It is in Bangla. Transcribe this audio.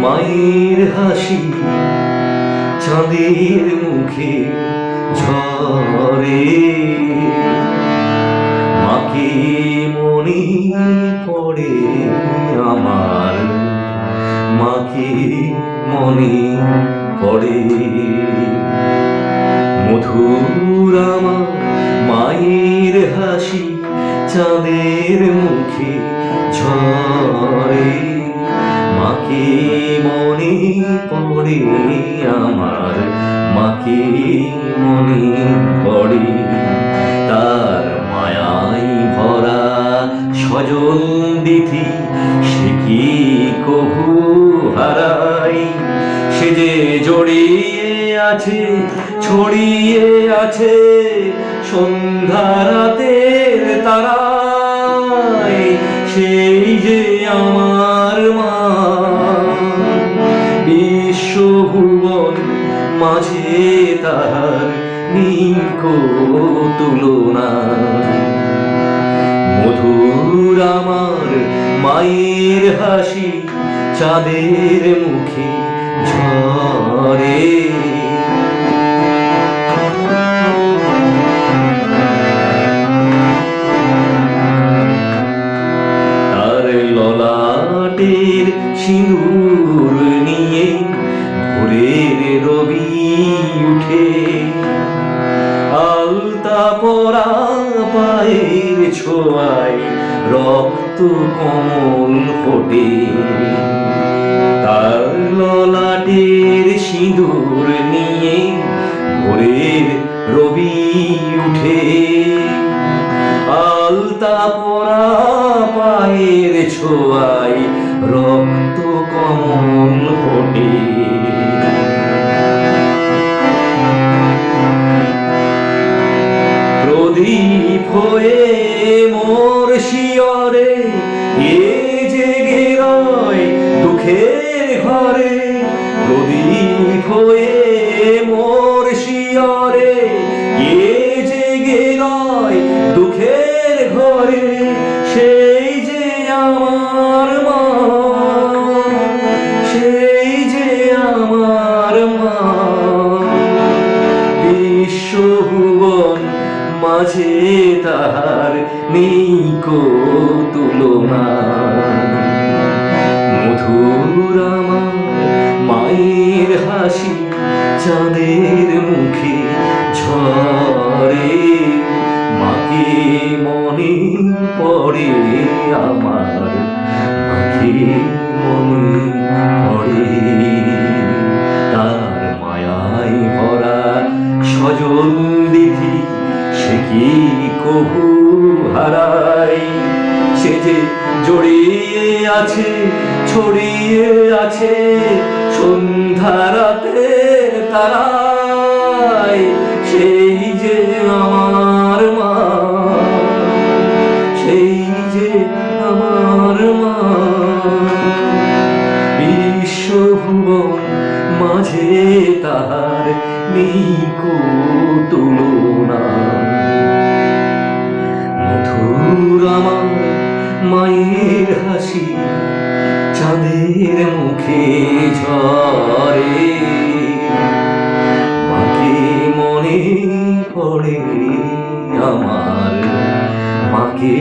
মায়ের হাসি চাঁদের মুখে ঝরে, মাকে মনে পড়ে আমার, মাকে মনে পড়ে। মধুর আমার মায়ের হাসি চাঁদের মুখে ঝরে, মাকে মনে পড়ে আমার, মাকে মনে পড়ে। তার মায়ায় ভরা সজল দিথি সে কি কভু হারাই, সে যে জড়িয়ে আছে ছড়িয়ে আছে সন্ধ্যা রাতের তারায়, সেই যে আমার মা। বিশ্বভুবন মাঝে তার নিকো তুলনা। মধুর আমার মায়ের হাসি চাঁদের মুখে ঝরে। তার ললাটের সিঁদুর নিয়ে ভোরের রবি উঠে, আলতা পরা পায়ের ছোঁয়ায় রক্ত কমল ফোটে। তার ললাটের সিঁদুর নিয়ে ভোরের রবি উঠে, আলতা পরা পায়ের ছোঁয়ায় রক্ত কমল ফোটে। প্রদীপ হয়ে মোর শিয়রে এ জেগে রয় দুঃখের ঘরে, প্রদীপ হয়ে মোর শিয়রে এ জেগে রয় দুঃখের ঘরে, সেই যে আমার মা, সেই যে আমার মা। বিশ্বভুবন মাঝে তাহার নিকো তুলনা। মধুর আমার মায়ের হাসি চাঁদের মুখে ঝরে, মাকে মনে পড়ে আমার, মাকে মনে পড়ে। তার মায়ায় ভরা সজল দিথি সে কি কভু হারাই, সে যে জড়িয়ে আছে ছড়িয়ে আছে সন্ধ্যা রাতের তারায়, সেই যে আমার মা, সেই যে আমার মা। বিশ্বভুবন মাঝে তাহার নিকো তুলনা। মধুর আমার মায়ের হাসি চাঁদের মুখে ঝরে, মাকে মনে পড়ে আমার, মাকে